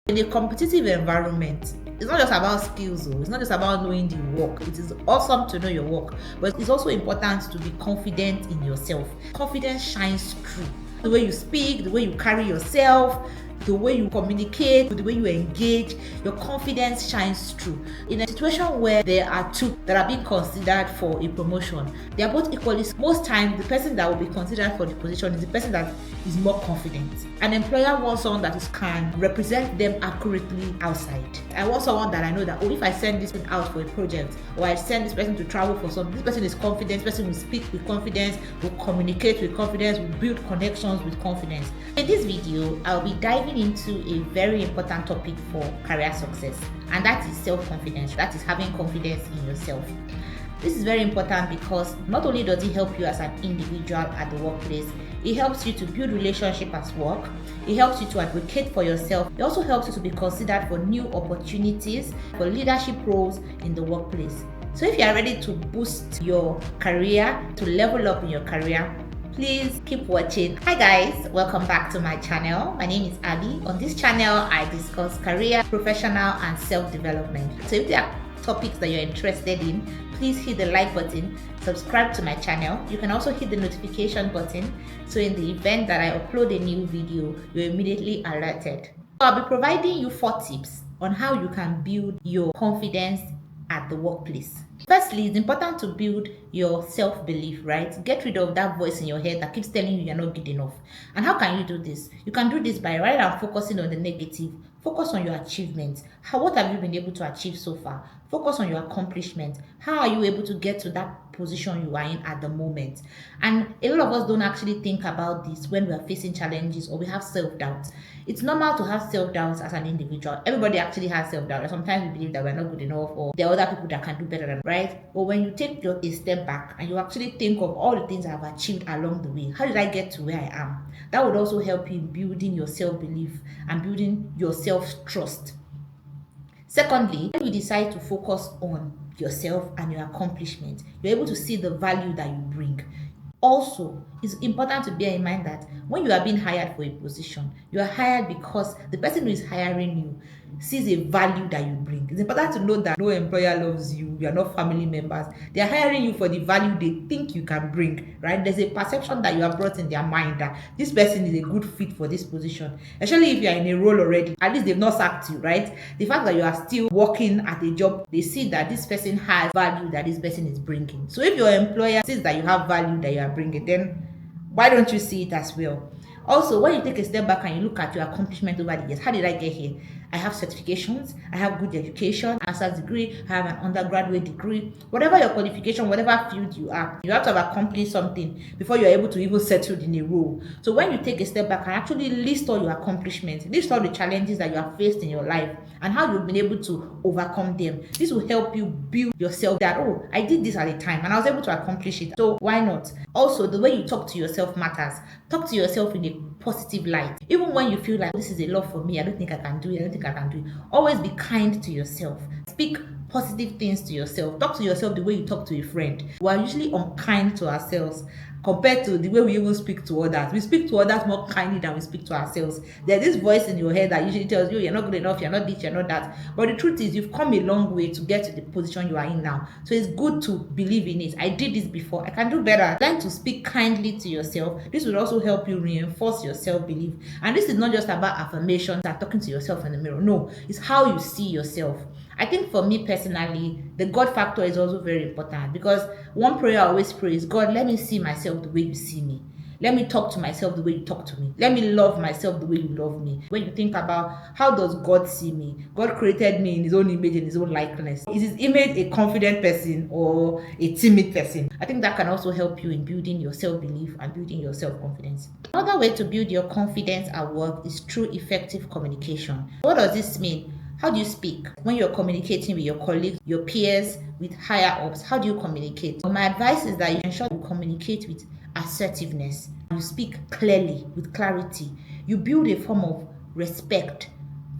In a competitive environment, it's not just about skills, it's not just about knowing the work. It is awesome to know your work, but it's also important to be confident in yourself. Confidence shines through the way you speak, the way you carry yourself, the way you communicate, the way you engage. Your confidence shines through. In a situation where there are two that are being considered for a promotion, they are both equally, most times the person that will be considered for the position is the person that is more confident. An employer wants someone that can represent them accurately outside. I want someone that I know that, if I send this person out for a project, or I send this person to travel for something, this person is confident, this person will speak with confidence, will communicate with confidence, will build connections with confidence. In this video, I'll be diving into a very important topic for career success, and that is self-confidence. That is having confidence in yourself. This is very important because not only does it help you as an individual at the workplace, it helps you to build relationship at work, it helps you to advocate for yourself, it also helps you to be considered for new opportunities, for leadership roles in the workplace. So if you are ready to boost your career, to level up in your career, please keep watching. Hi guys, welcome back to my channel. My name is Abby. On this channel, I discuss career, professional, and self-development. So if there are topics that you're interested in, please hit the like button, subscribe to my channel. You can also hit the notification button, so in the event that I upload a new video, you're immediately alerted. I'll be providing you 4 tips on how you can build your confidence at the workplace. Firstly, it's important to build your self-belief, right? Get rid of that voice in your head that keeps telling you you're not good enough. And how can you do this? You can do this by, rather than focusing on the negative, focus on your achievements. What have you been able to achieve so far? Focus on your accomplishments. How are you able to get to that position you are in at the moment? And a lot of us don't actually think about this when we are facing challenges or we have self-doubt. It's normal to have self-doubt as an individual. Everybody actually has self-doubt. Sometimes we believe that we're not good enough, or there are other people that can do better than, right? But when you take a step back and you actually think of all the things I've achieved along the way, how did I get to where I am? That would also help you in building your self-belief and building your self-trust. Secondly, when you decide to focus on yourself and your accomplishments, you're able to see the value that you bring. Also, it's important to bear in mind that when you are being hired for a position, you are hired because the person who is hiring you sees a value that you bring. It's important to know that no employer loves you, you are not family members. They are hiring you for the value they think you can bring, right? There's a perception that you have brought in their mind that this person is a good fit for this position. Especially if you are in a role already, at least they've not sacked you, right? The fact that you are still working at a job, they see that this person has value that this person is bringing. So if your employer sees that you have value that you are bringing, then why don't you see it as well? Also, when you take a step back and you look at your accomplishment over the years, how did I get here? I have certifications, I have good education, master's degree, I have an undergraduate degree. Whatever your qualification, whatever field you are, you have to have accomplished something before you're able to even settle in a role. So when you take a step back and actually list all your accomplishments, list all the challenges that you have faced in your life and how you've been able to overcome them, this will help you build yourself that, oh, I did this at a time and I was able to accomplish it. So why not? Also, the way you talk to yourself matters. Talk to yourself in a positive light. Even when you feel like this is a lot for me, I don't think I can do it, I don't think I can do it. Always be kind to yourself. Speak positive things to yourself. Talk to yourself the way you talk to a friend. We are usually unkind to ourselves compared to the way we even speak to others. We speak to others more kindly than we speak to ourselves. There's this voice in your head that usually tells you you're not good enough, you're not this, you're not that. But the truth is you've come a long way to get to the position you are in now. So it's good to believe in it. I did this before, I can do better. Learn to speak kindly to yourself. This will also help you reinforce your self-belief. And this is not just about affirmations and talking to yourself in the mirror. No, it's how you see yourself. I think for me personally, the God factor is also very important, because one prayer I always pray is, God, let me see myself the way you see me. Let me talk to myself the way you talk to me. Let me love myself the way you love me. When you think about how does God see me? God created me in his own image and his own likeness. Is his image a confident person or a timid person? I think that can also help you in building your self-belief and building your self-confidence. Another way to build your confidence at work is through effective communication. What does this mean? How do you speak? When you're communicating with your colleagues, your peers, with higher ups, how do you communicate? My advice is that you ensure you communicate with assertiveness. You speak clearly, with clarity. You build a form of respect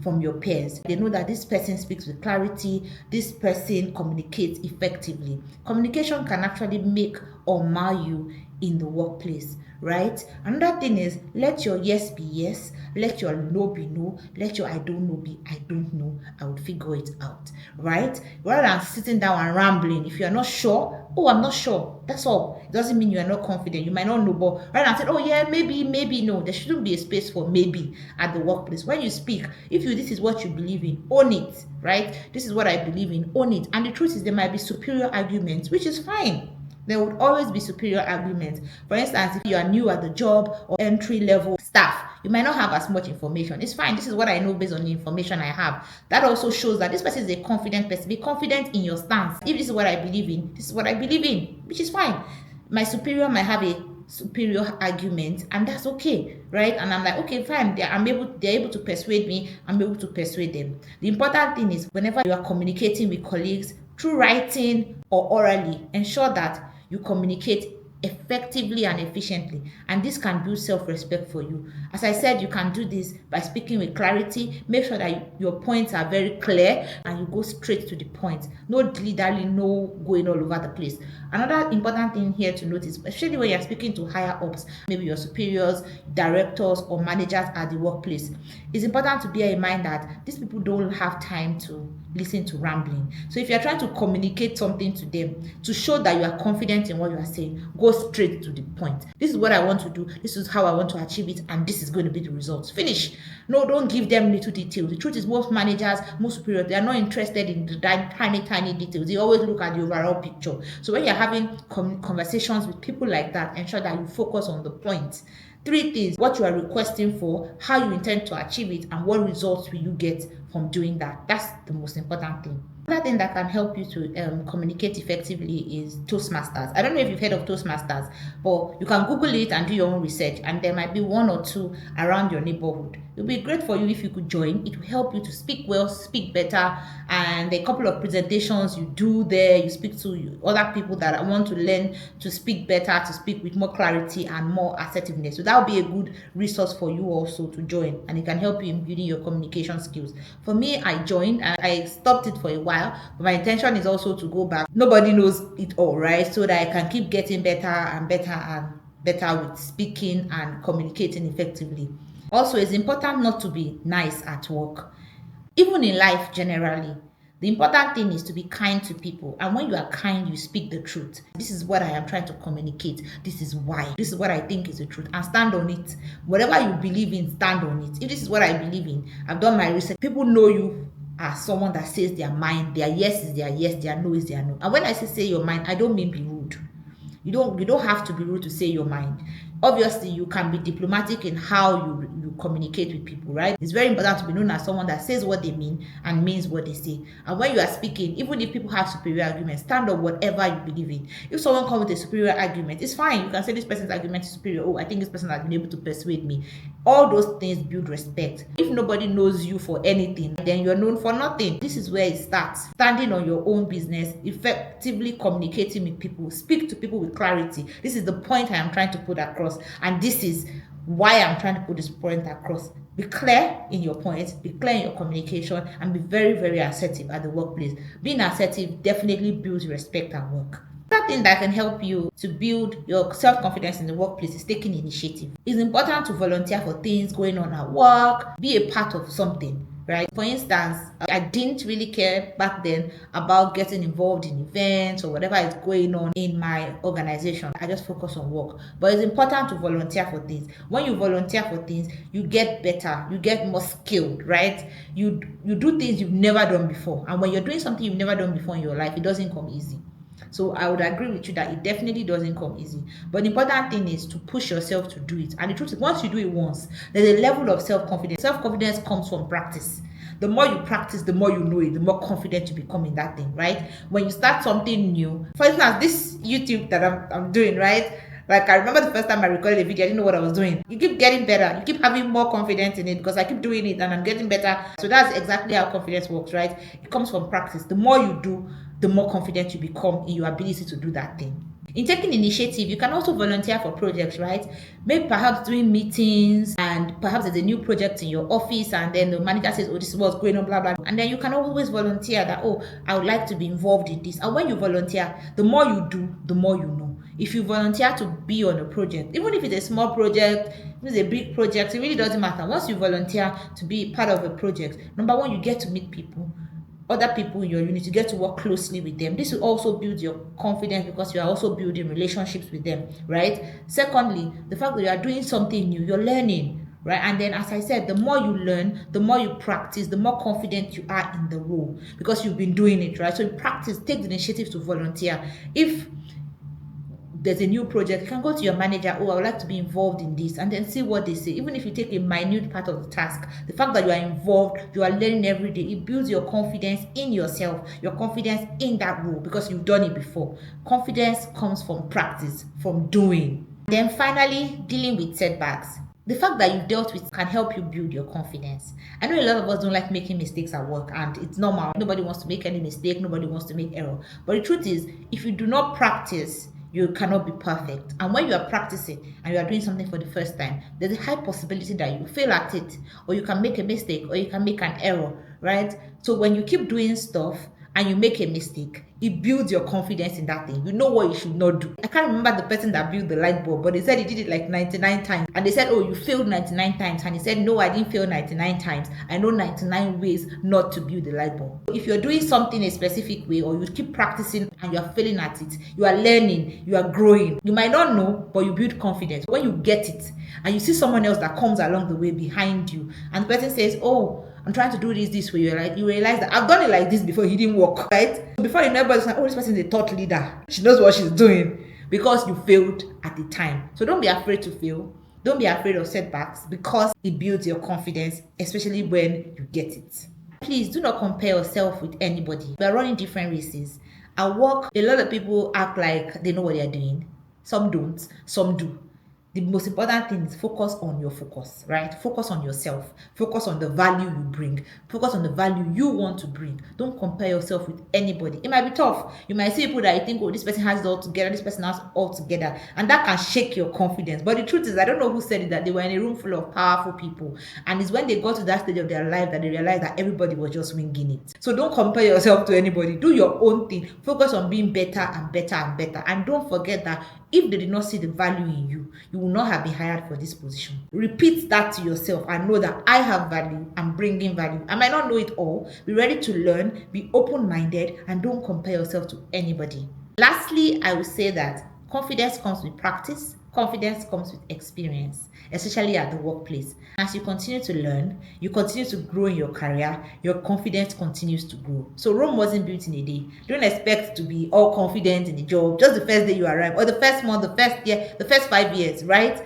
from your peers. They know that this person speaks with clarity, this person communicates effectively. Communication can actually make or mar you in the workplace, right? Another thing is, let your yes be yes, let your no be no, let your I don't know be I don't know. I would figure it out, right? Rather than sitting down and rambling, if you are not sure, oh, I'm not sure. That's all. It doesn't mean you are not confident. You might not know, but rather than saying, oh yeah, maybe no, there shouldn't be a space for maybe at the workplace. When you speak, if you this is what you believe in, own it, right? This is what I believe in, own it. And the truth is, there might be superior arguments, which is fine. There would always be superior arguments. For instance, if you are new at the job or entry level staff, you might not have as much information. It's fine. This is what I know based on the information I have. That also shows that this person is a confident person. Be confident in your stance. If this is what I believe in, this is what I believe in, which is fine. My superior might have a superior argument, and that's okay, right? And I'm like, okay, fine. They're able to persuade me. I'm able to persuade them. The important thing is, whenever you are communicating with colleagues through writing or orally, ensure that you communicate effectively and efficiently, and this can build self-respect for you. As I said, you can do this by speaking with clarity. Make sure that your points are very clear and you go straight to the point. No dilly-dally, no going all over the place. Another important thing here to notice, especially when you're speaking to higher ups, maybe your superiors, directors, or managers at the workplace, it's important to bear in mind that these people don't have time to listen to rambling. So if you're trying to communicate something to them to show that you are confident in what you are saying, go straight to the point. This is what I want to do, this is how I want to achieve it, and this is going to be the results. Finish. No, don't give them little details. The truth is, most managers, most superiors, they are not interested in the tiny details. They always look at the overall picture. So when you're having conversations with people like that, ensure that you focus on the point. 3 things: what you are requesting for, how you intend to achieve it, and what results will you get from doing that. That's the most important thing. Another thing that can help you to communicate effectively is Toastmasters. I don't know if you've heard of Toastmasters, but you can Google it and do your own research, and there might be 1 or 2 around your neighborhood. It would be great for you if you could join. It will help you to speak well, speak better, and a couple of presentations you do there, you speak to other people that want to learn to speak better, to speak with more clarity and more assertiveness. So that will be a good resource for you also to join, and it can help you in building your communication skills. For me, I joined and I stopped it for a while, but my intention is also to go back. Nobody knows it all, right? So that I can keep getting better and better and better with speaking and communicating effectively. Also, it's important not to be nice at work. Even in life generally, the important thing is to be kind to people. And when you are kind, you speak the truth. This is what I am trying to communicate. This is why. This is what I think is the truth. And stand on it. Whatever you believe in, stand on it. If this is what I believe in, I've done my research. People know you as someone that says their mind. Their yes is their yes, their no is their no. And when I say your mind, I don't mean be rude. You don't have to be rude to say your mind. Obviously, you can be diplomatic in how you communicate with people, right? It's very important to be known as someone that says what they mean and means what they say. And when you are speaking, even if people have superior arguments, stand on whatever you believe in. If someone comes with a superior argument, it's fine. You can say this person's argument is superior. Oh, I think this person has been able to persuade me. All those things build respect. If nobody knows you for anything, then you're known for nothing. This is where it starts. Standing on your own business, effectively communicating with people, speak to people with clarity. This is the point I am trying to put across. And this is why I'm trying to put this point across. Be clear in your points, be clear in your communication, and be very, very assertive at the workplace. Being assertive definitely builds respect at work. Another thing that can help you to build your self-confidence in the workplace is taking initiative. It's important to volunteer for things going on at work, be a part of something. Right? For instance, I didn't really care back then about getting involved in events or whatever is going on in my organization. I just focus on work. But it's important to volunteer for things. When you volunteer for things, you get better, you get more skilled, right? You do things you've never done before. And when you're doing something you've never done before in your life, it doesn't come easy. So I would agree with you that it definitely doesn't come easy. But the important thing is to push yourself to do it. And the truth is, once you do it once, there's a level of self-confidence. Self-confidence comes from practice. The more you practice, the more you know it, the more confident you become in that thing, right? When you start something new, for instance, this YouTube that I'm doing, right? Like, I remember the first time I recorded a video, I didn't know what I was doing. You keep getting better. You keep having more confidence in it because I keep doing it and I'm getting better. So that's exactly how confidence works, right? It comes from practice. The more you do, the more confident you become in your ability to do that thing. In taking initiative, you can also volunteer for projects, right? Maybe perhaps doing meetings, and perhaps there's a new project in your office and then the manager says, oh, this is what's going on, blah, blah. And then you can always volunteer that, oh, I would like to be involved in this. And when you volunteer, the more you do, the more you know. If you volunteer to be on a project, even if it's a small project, if it's a big project, it really doesn't matter. Once you volunteer to be part of a project, number one, you get to meet people, other people in your unit, you get to work closely with them. This will also build your confidence because you are also building relationships with them, right? Secondly, the fact that you are doing something new, you're learning, right? And then, as I said, the more you learn, the more you practice, the more confident you are in the role because you've been doing it, right? So you practice, take the initiative to volunteer. If there's a new project, you can go to your manager, oh, I would like to be involved in this, and then see what they say. Even if you take a minute part of the task, the fact that you are involved, you are learning every day, it builds your confidence in yourself, your confidence in that role because you've done it before. Confidence comes from practice, from doing. Then finally, dealing with setbacks. The fact that you've dealt with can help you build your confidence. I know a lot of us don't like making mistakes at work, and it's normal. Nobody wants to make any mistake, nobody wants to make error. But the truth is, if you do not practice, you cannot be perfect. And when you are practicing and you are doing something for the first time, there's a high possibility that you fail at it, or you can make a mistake, or you can make an error, right? So when you keep doing stuff and you make a mistake, it builds your confidence in that thing. You know what you should not do. I can't remember the person that built the light bulb, but they said he did it like 99 times. And they said, oh, you failed 99 times. And he said, no, I didn't fail 99 times. I know 99 ways not to build the light bulb. If you're doing something a specific way, or you keep practicing and you're failing at it, you are learning, you are growing. You might not know, but you build confidence. When you get it and you see someone else that comes along the way behind you, and the person says, oh, I'm trying to do this way, you realize that I've done it like this before, he didn't work, right? Before you know, everybody's like, oh, this person is a thought leader. She knows what she's doing because you failed at the time. So don't be afraid to fail. Don't be afraid of setbacks because it builds your confidence, especially when you get it. Please do not compare yourself with anybody. We are running different races. At work, a lot of people act like they know what they are doing. Some don't, some do. The most important thing is focus on your focus, right? Focus on yourself. Focus on the value you bring. Focus on the value you want to bring. Don't compare yourself with anybody. It might be tough. You might see people that you think, oh, this person has it all together, this person has it all together. And that can shake your confidence. But the truth is, I don't know who said it, that they were in a room full of powerful people. And it's when they got to that stage of their life that they realized that everybody was just winging it. So don't compare yourself to anybody. Do your own thing. Focus on being better and better and better. And don't forget that if they did not see the value in you, you will not have been hired for this position. Repeat that to yourself and know that I have value, I'm bringing value. I might not know it all. Be ready to learn, be open-minded, and don't compare yourself to anybody. Lastly, I will say that confidence comes with practice. Confidence comes with experience, especially at the workplace. As you continue to learn, you continue to grow in your career, your confidence continues to grow. So Rome wasn't built in a day. Don't expect to be all confident in the job just the first day you arrive, or the first month, the first year, the first 5 years, right?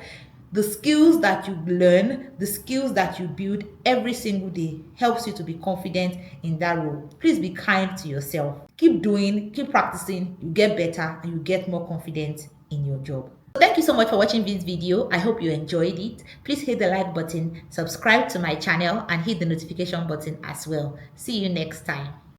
The skills that you learn, the skills that you build every single day helps you to be confident in that role. Please be kind to yourself. Keep doing, keep practicing, you get better and you get more confident in your job. Thank you so much for watching this video. I hope you enjoyed it. Please hit the like button, subscribe to my channel, and hit the notification button as well. See you next time.